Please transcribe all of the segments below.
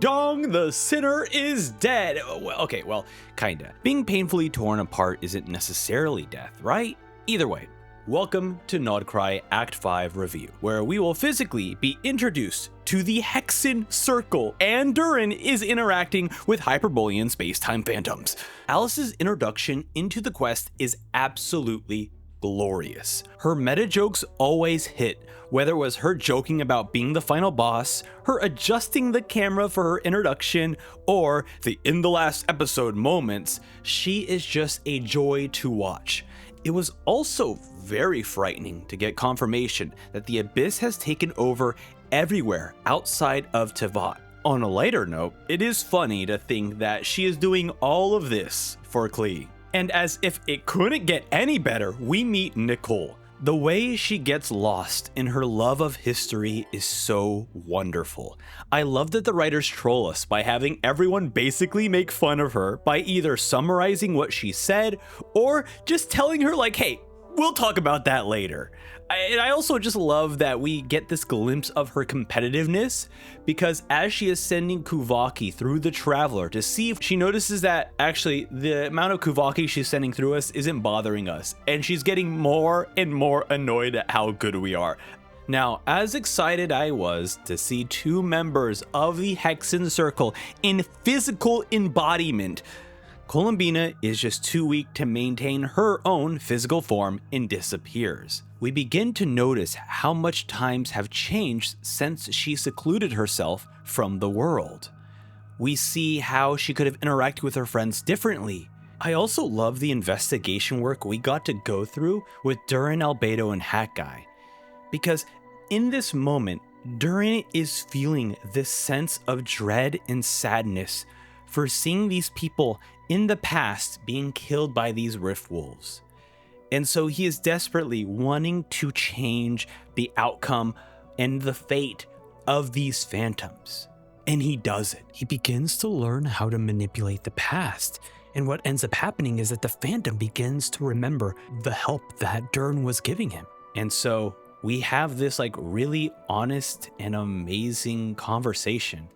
dong, the sinner is dead. Okay, well, kinda. Being painfully torn apart isn't necessarily death, right? Either way, welcome to Nodcry Act 5 review, where we will physically be introduced to the Hexen Circle, and Durin is interacting with Hyperborean space-time phantoms. Alice's introduction into the quest is absolutely glorious. Her meta jokes always hit, whether it was her joking about being the final boss, her adjusting the camera for her introduction, or the in the last episode moments. She is just a joy to watch. It was also very frightening to get confirmation that the Abyss has taken over everywhere outside of Teyvat. On a lighter note, it is funny to think that she is doing all of this for Klee. And as if it couldn't get any better, we meet Nicole. The way she gets lost in her love of history is so wonderful. I love that the writers troll us by having everyone basically make fun of her by either summarizing what she said or just telling her like, hey, we'll talk about that later. And I also just love that we get this glimpse of her competitiveness, because as she is sending Kuvaki through the Traveler to see if she notices that actually the amount of Kuvaki she's sending through us isn't bothering us, and she's getting more and more annoyed at how good we are. Now, as excited I was to see two members of the Hexen Circle in physical embodiment, Columbina is just too weak to maintain her own physical form and disappears. We begin to notice how much times have changed since she secluded herself from the world. We see how she could have interacted with her friends differently. I also love the investigation work we got to go through with Durin, Albedo, and Hat Guy, because in this moment, Durin is feeling this sense of dread and sadness for seeing these people in the past being killed by these Rift Wolves. And so he is desperately wanting to change the outcome and the fate of these phantoms. And he does it. He begins to learn how to manipulate the past. And what ends up happening is that the phantom begins to remember the help that Durin was giving him. And so we have this like really honest and amazing conversation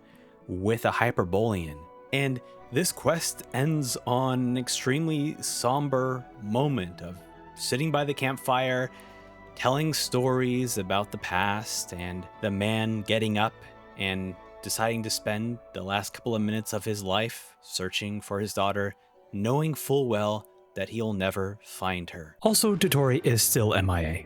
with a Hyperborean. And this quest ends on an extremely somber moment of sitting by the campfire, telling stories about the past, and the man getting up and deciding to spend the last couple of minutes of his life searching for his daughter, knowing full well that he'll never find her. Also, Dotori is still MIA.